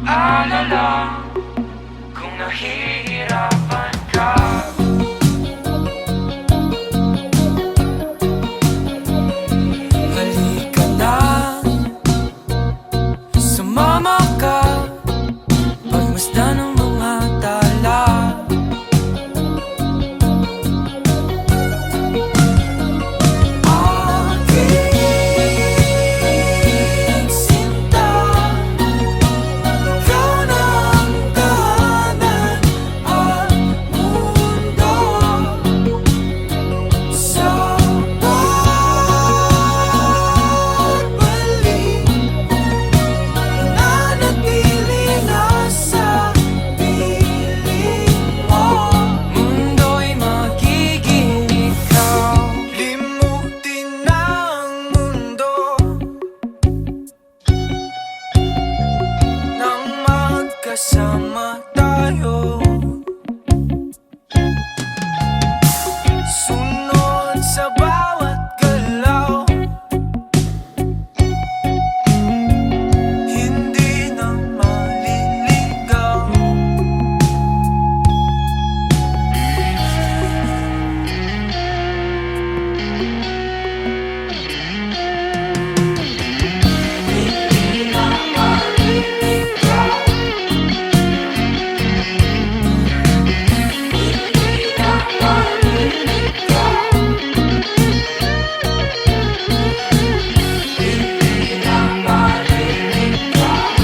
mag-alala kung nahihirapan ka. Halika na, sumama ka, pagmasdan ng mga tala. Aking sinta, ikaw ng tahanan at mundo. Sa pagbalik, nanatili na sa piling mo. Mundo'y magiging ikaw. Limutin na ang mundo nang magkasama tayo. Sunod sa bawat galaw, hindi na maliligaw. Hindi na maliligaw. Hindi na maliligaw. Hindi na maliligaw. Hindi na maliligaw.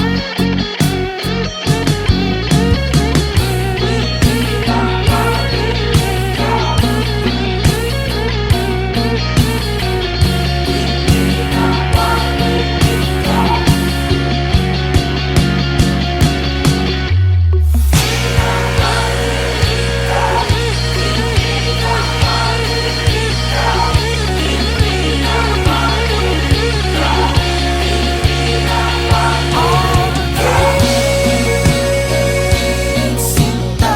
Sinta,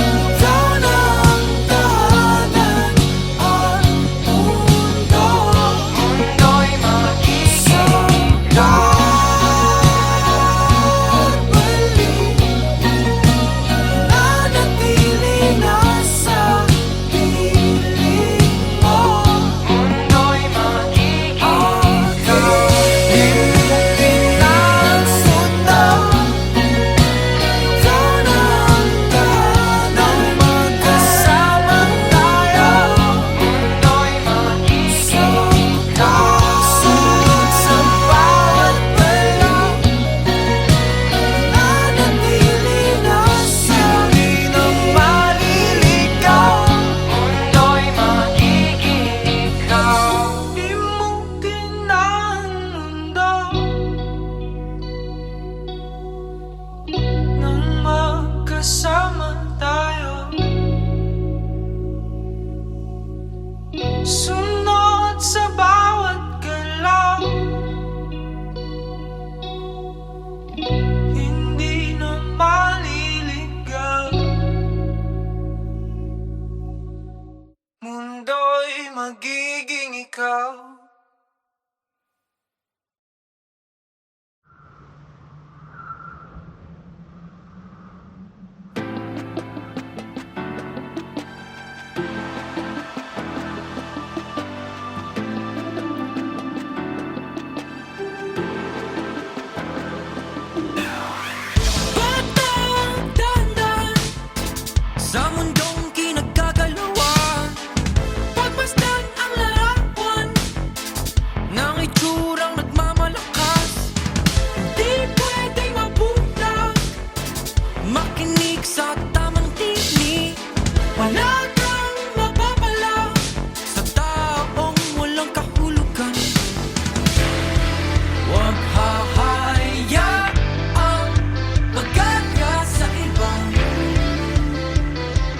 ikaw ng tahanan at mundo. Mundo'y magiging pagbalik, nanatili na sa piling mo. Mundo'y magiging ikaw. Limutin ang sinta, ikaw ng tahanan, magkasama tayo. Mundo'y magiging ikaw. Sunod sa bawat galaw, nanatili na sa hindi na maliligaw. Mundo'y magiging ikaw. Limutin na ang mundo nang magkasama tayo. Sunod sa bawat galaw, hindi na maliligaw. Mundo'y magiging ikaw. Batang dandan sa mundong kinagkagalawan, pagmasdan ang larawan ng itsurang nagmamalakas. Hindi pwedeng mabulag, makinig sa tamang tinig. Wala kang mapapala sa taong walang kahulugan. Huwag hahayaang magkanya sa iba.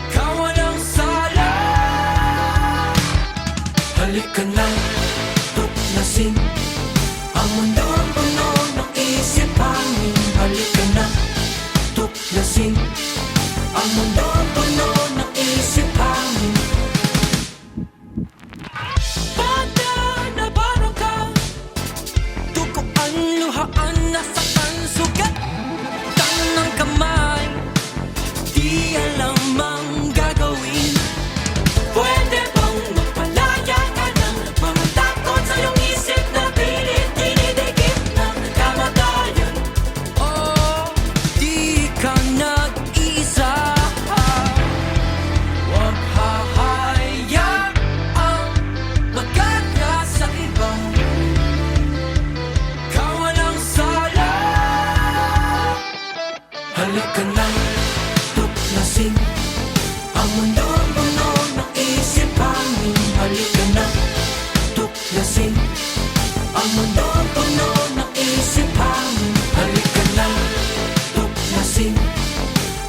Ikaw walang sala. Halika na, tuklasin ang mundong puno ng isip hangin. Halika na, tuklasin ang mundong puno ng isip hangin. Bata na parang ka, tukuan, luhaan, nasaktan, sugat. tuklasin ang mundo puno ng isip hangin. Halika na, tuklasin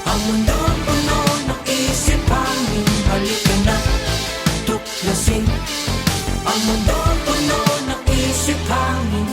ang mundo puno ng isip hangin. Halika na, tuklasin ang mundo puno ng isip hangin.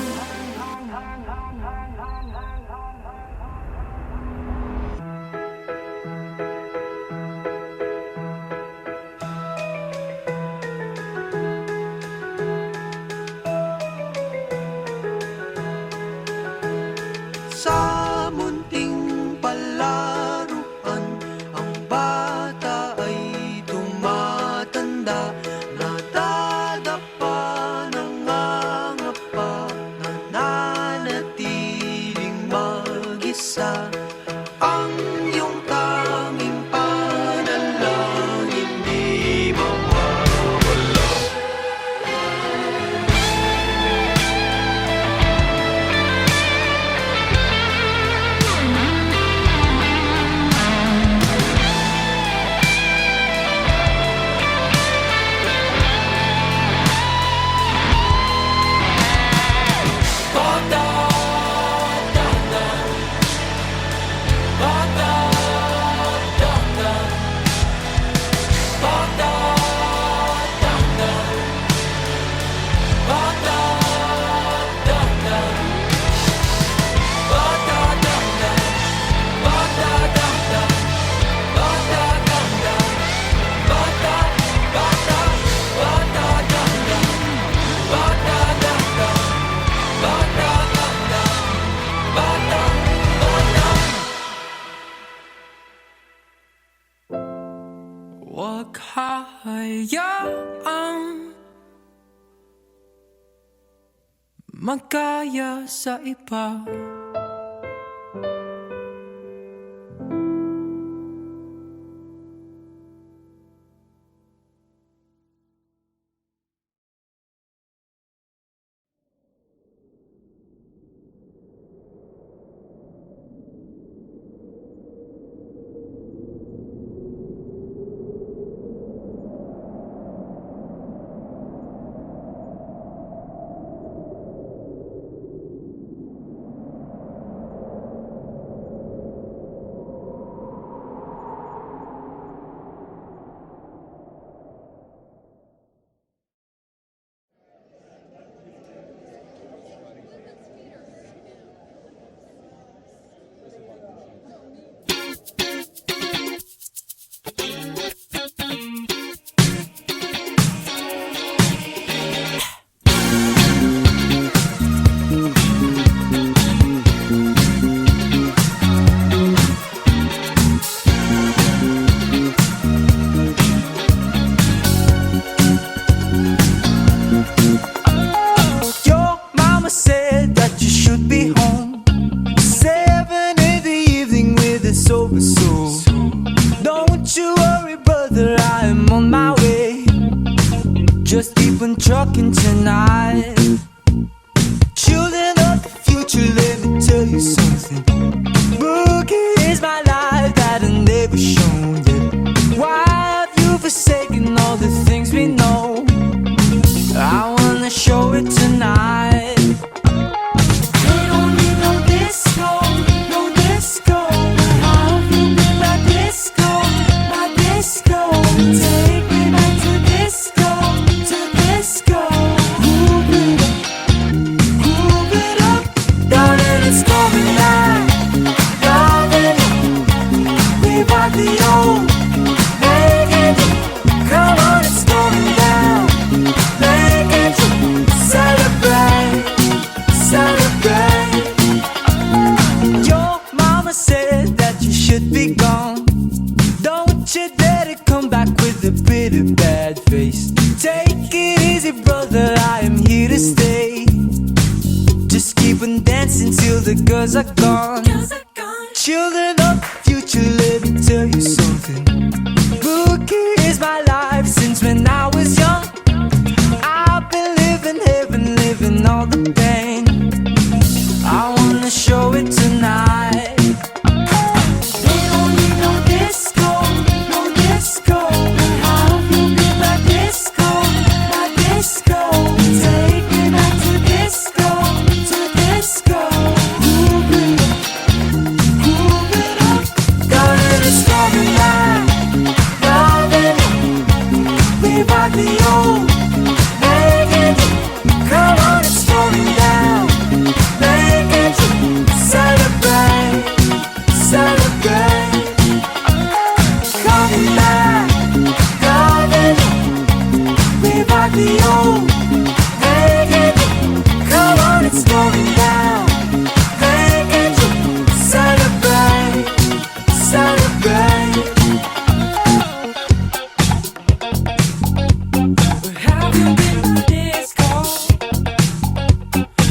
Sa munting palaruan, ang bata ay tumatanda. Nadadapa, nangangapa, nananatiling mag-isa. Ang iyong tanging panalangin di mawawala. Huwag hahayaang magkaya sa iba. Your mama said that you should be home 7 in the evening with a sober soul. Don't you worry, brother, I am on my way. Just keep on trucking tonight. Children of the future, let me tell you something. Boogie is my life that I never shown you. Why have you forsaken all the things we know? I wanna show it tonight. They don't need no disco, no disco. How have you been my disco, my disco? Take me back to disco, to disco. Move it up, down and it's coming down, down and revive the old. Make it, come on, it's coming down. Make it, celebrate, celebrate. Your mama said that you should be gone. Don't you dare to come back with a bitter bad face. Take it easy, brother, I am here to stay. Just keep on dancing till the girls are gone. Children of the future, let me tell you something. Boogie is my life since when I was young. I've been living heaven, living all the pain. I wanna show it tonight. They don't need no disco, no disco. How have you been my disco, my disco? Take radio. Hey, Angel, come on, it's going down. Hey, Angel, celebrate, celebrate. Where have you been, my disco?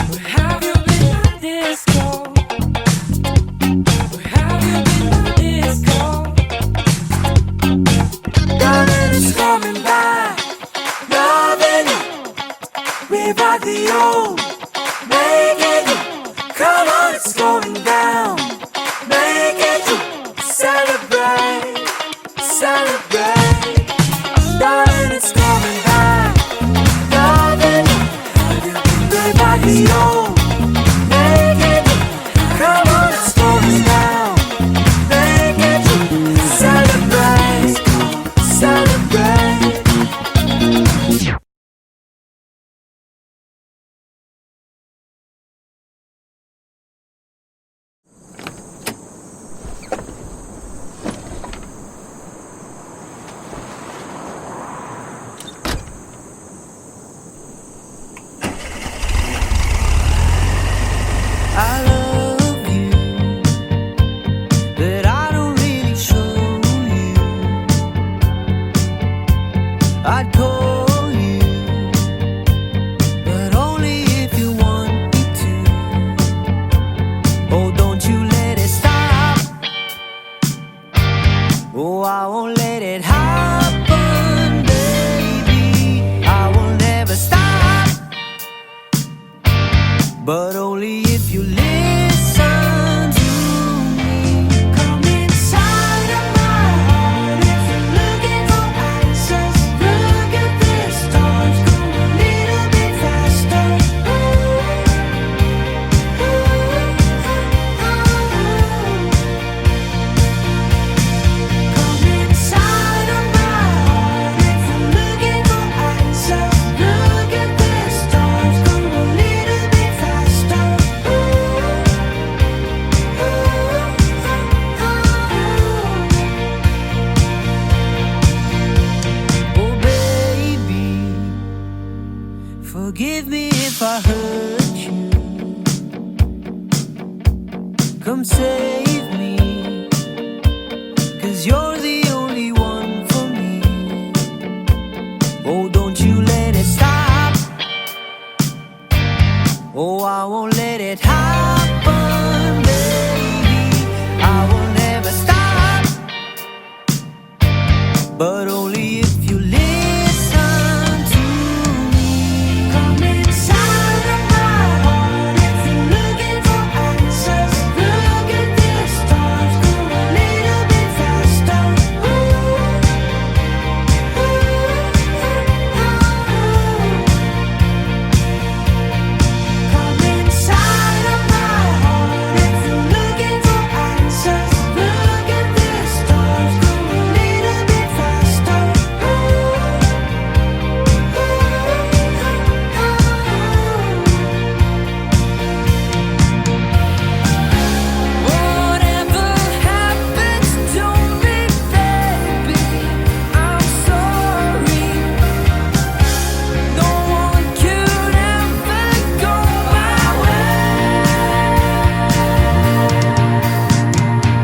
Where have you been, my disco? Where have you been, my disco? Darling, it's coming back. Loving it, revive the old. Make it you, come on, it's going down. Make it you, celebrate, celebrate. Darling, it's coming back. Loving it, revive the old. Make it you, come on, it's going down. Make it you, celebrate, celebrate. I love you, but I don't really show you. I'd call you, but only if you want me to. Oh, don't you let it stop. Oh, I won't let it happen, baby. I will never stop, but only if you listen to me. Come inside of my heart if you're looking for answers. Look at the stars, go a little bit faster. Come inside of my heart if you're looking for answers. Look at the stars, go a little bit faster. Oh baby, forgive me if I hurt you. Come save me, 'cause you're the only one for me. Oh, don't you let it stop. Oh, I won't let it happen, baby. I will never stop, but only if you listen to me. Come inside of my heart if you're looking for answers. Look at the stars, go a little bit faster. Come inside of my heart if you're looking for answers. Look at the stars, go a little bit faster. Whatever happens to me, baby, I'm sorry. No one could ever go my way.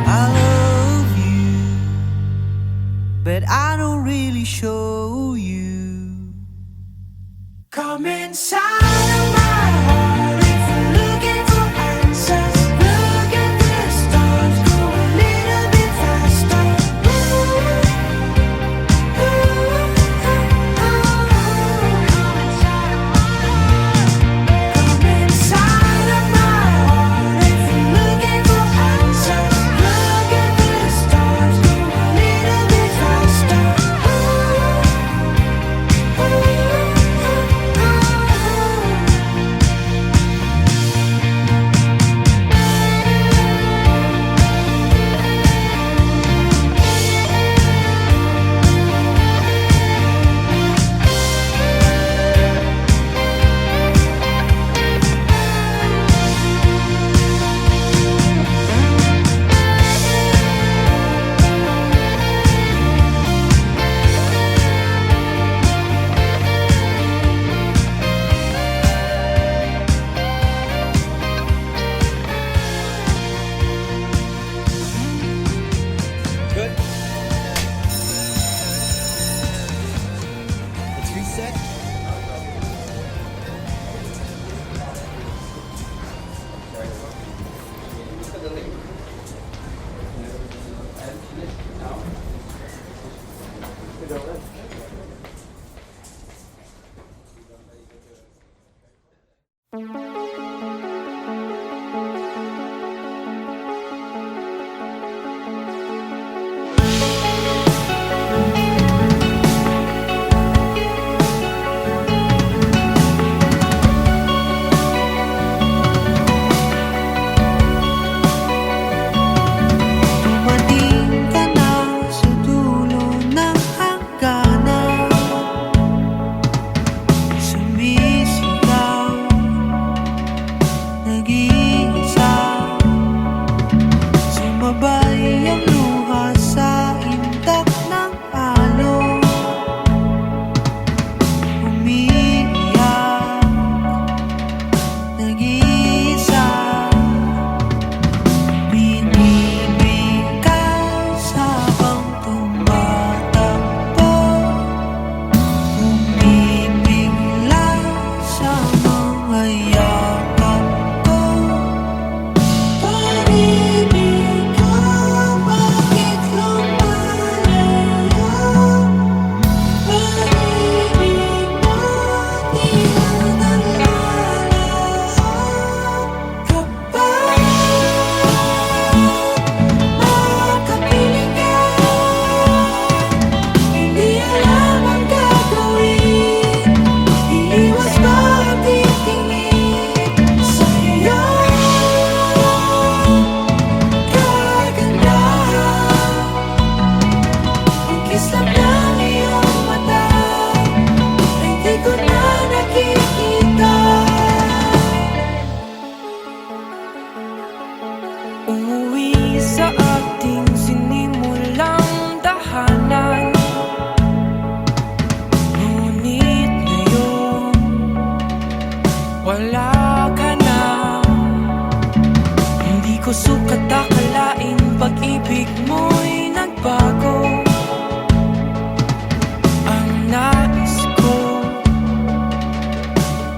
I love you, but I don't really show you. Come inside of my heart if you're looking for answers. Look at the stars, go a little bit faster. Come inside of my heart if you're looking for answers. Look at the stars, go a little bit faster.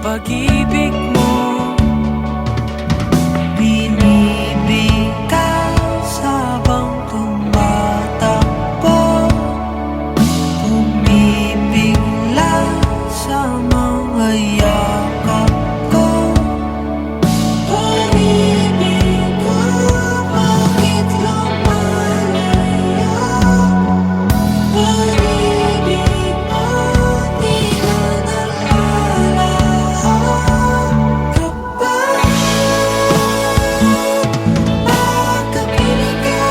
pag-ibig mo. Binibigkas habang tumatakbo, bumibigla sa mga yakap ko. Pag-ibig ko, bakit lumalayo? Pag-ibig mo, di na nalalaho. Kapag magkapiling ka,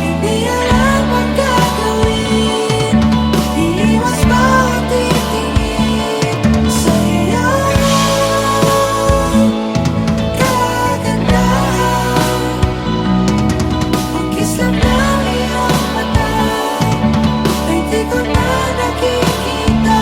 hindi alam ang gagawin. Iiwas ba ang titingin sa'yo? Kagandahan, pagkis lang ng iyong mata, ay di ko na nakikita.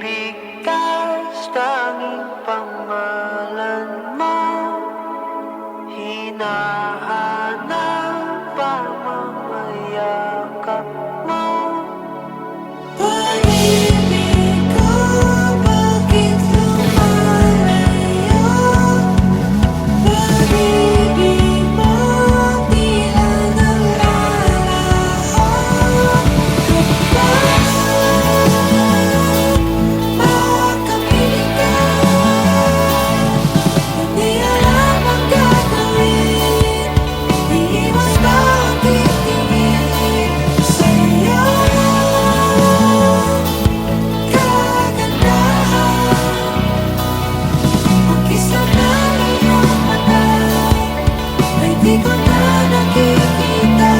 Binibigkas tanging pangalan mo, hinahanap ang mga yakap mo. Pag-ibig ko, bakit lumalayo? Pag-ibig mo, di na nalalaho. Kapag magkapiling ka, hindi alam ang gagawin. Iiwas ba ang titingin sa'yo? Kagandahan, pagkis lang ng iyong mata, ay di ko na nakikita.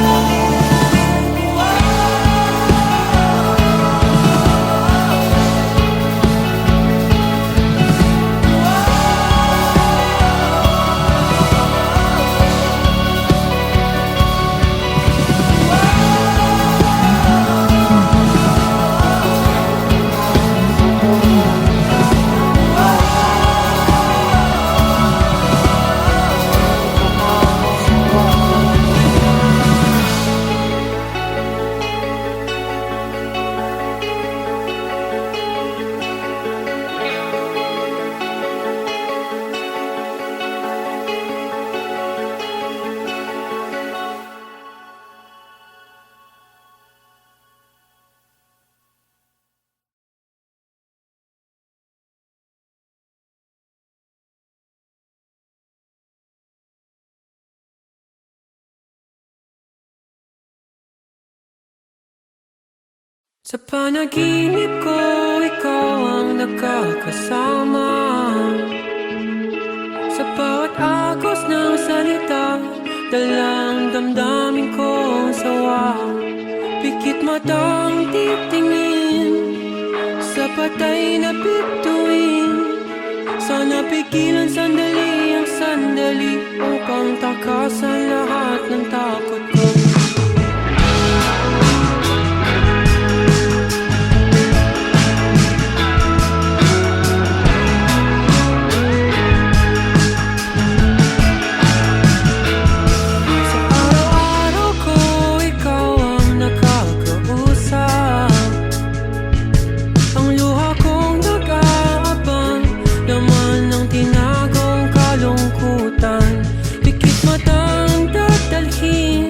Sa panaginip ko, ikaw ang nakakasama. Sa bawat agos ng salita, dalang damdamin kong sawa. Pikit matang titingin sa patay na bituin. Sana pigilan sandali ang sandali upang takasan lahat ng takot ko. Pikit matang dadalhin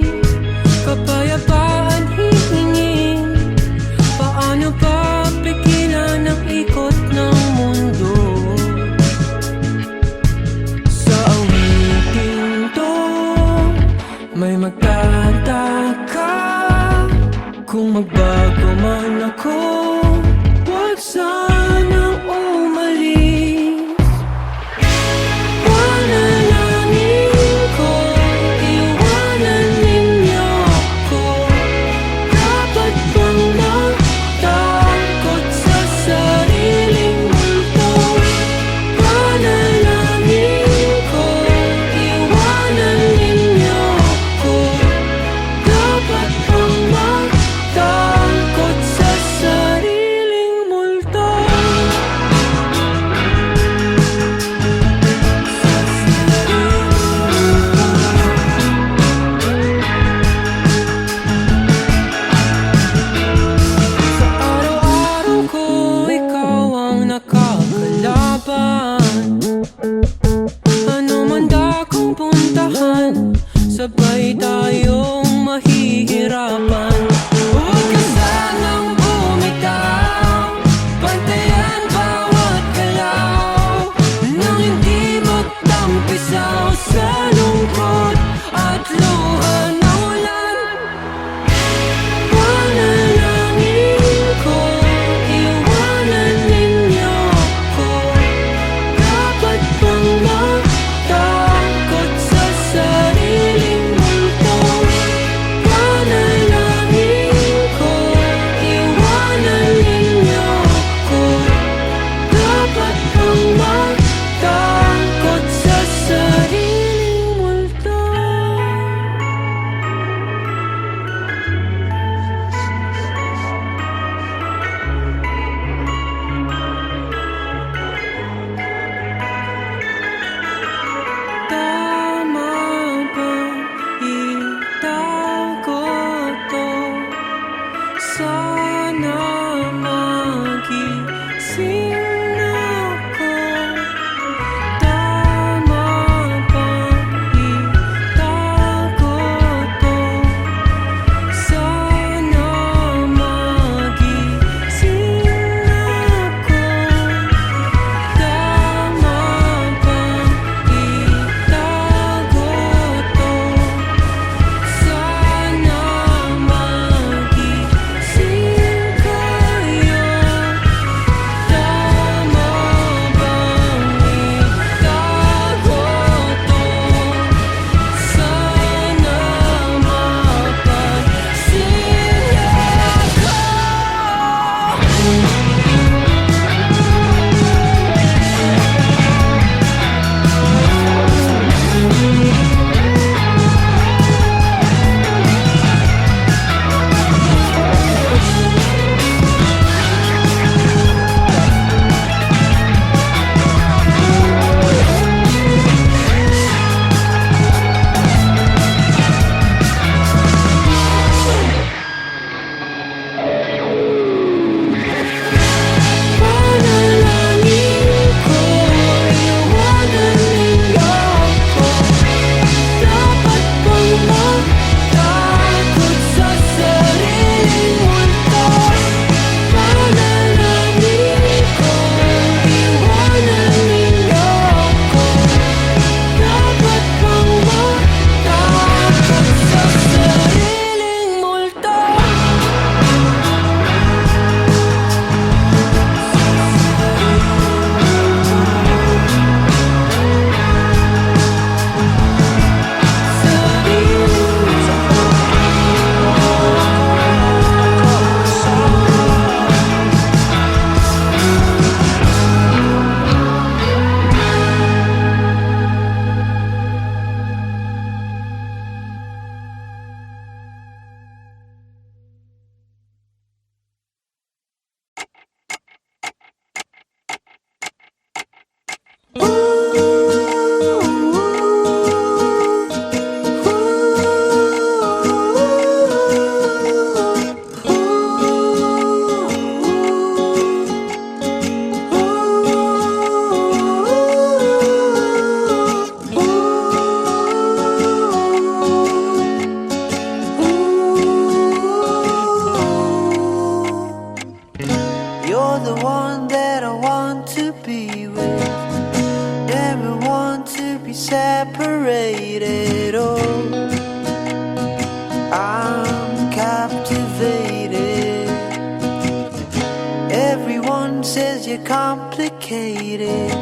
complicated.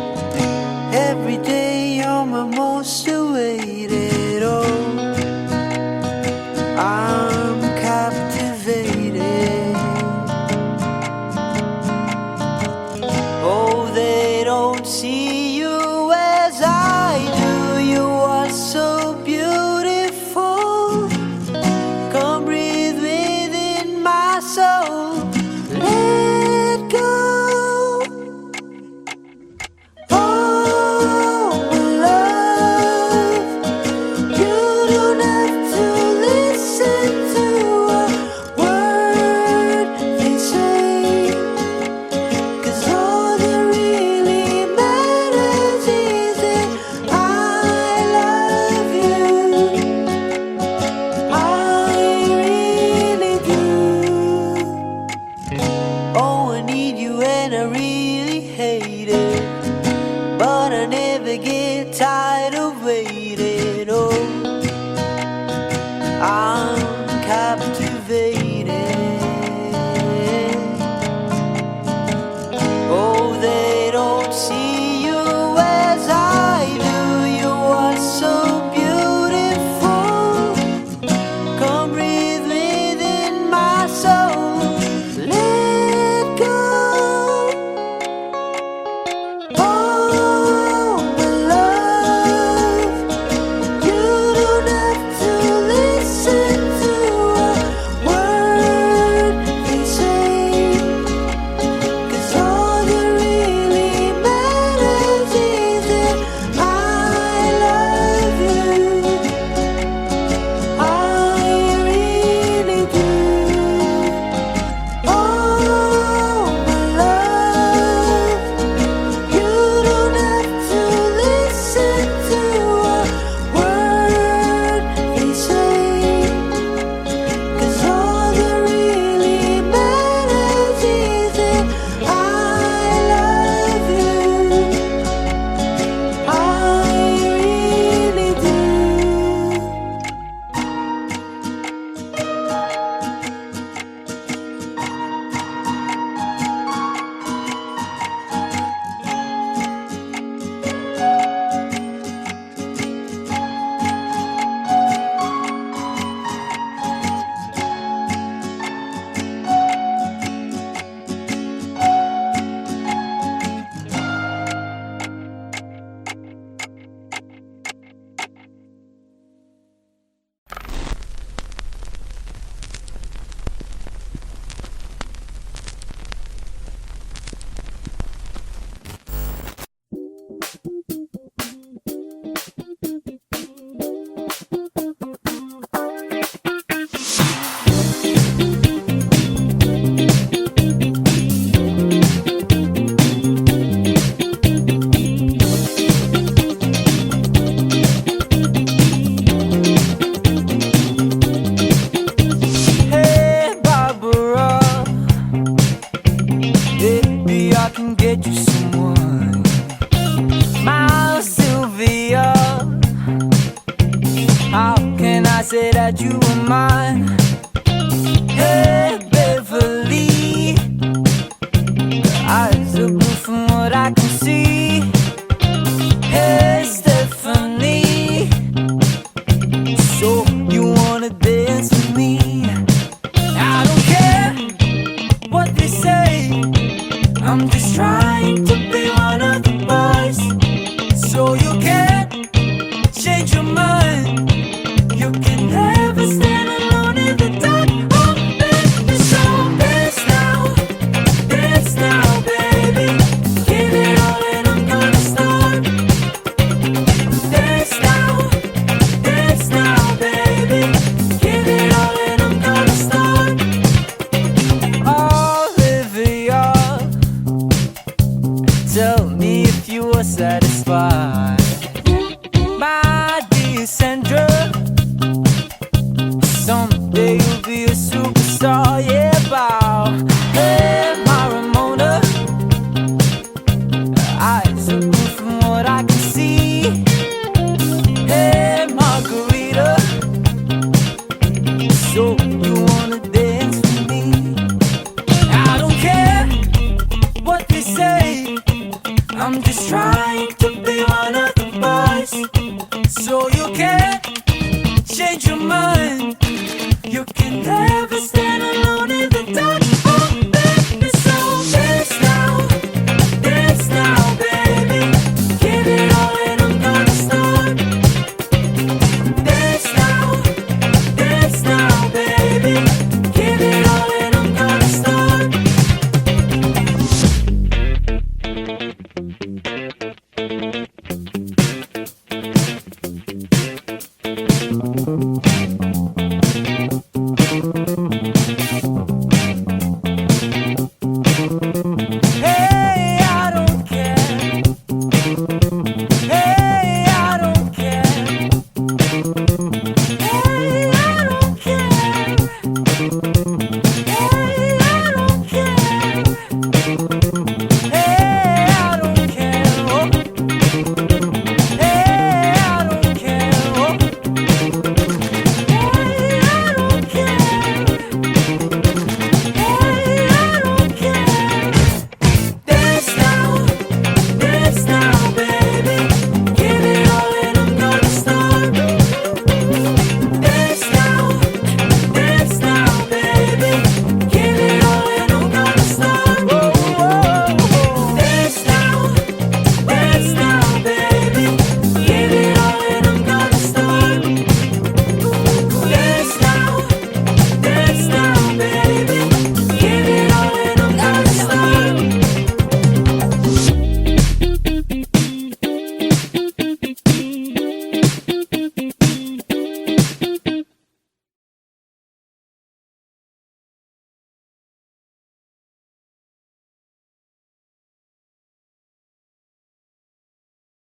Every day you're my most awaited. Oh, I'm captivated. Oh, they don't see you as I do. You are so beautiful. Come breathe within my soul. Let go. Oh, my love, you don't have to listen to a word they say, 'cause all that really matters is that I love you. I really do. Oh, I need you and I really hate it, but I never get tired of waiting. Oh, I'm captivated. Oh, they don't see you as I do. You are so beautiful. Come breathe within my soul. Let go. Oh, my love, you don't have to listen to a word they say, 'cause all that really matters is that I love you. I really do. Oh, my love, you don't have to listen to a word they say, 'cause all that really matters is that I love you. I really do. Hey, Barbara, maybe I can get you someone. My Sylvia, how can I say that you are mine? Hey, Beverly, eyes are blue from what I can see. Hey, Stephanie, so you wanna dance with me? I don't care what they say, I'm just trying to be one of the boys. So you can't change your mind. You can never stand alone in the dark. Oh, baby, so dance now, baby. Give it all and I'm gonna start. Dance now, baby. Give it all and I'm gonna start. Olivia, tell me if you are satisfied. My dear Sandra, someday you'll be a superstar. Yeah, bow. Hey, my Ramona, eyes are blue from what I can see. Hey, Margarita, so you wanna dance with me? I don't care what they say, I'm just trying to be one of the boys, so you can change your mind. You can never stay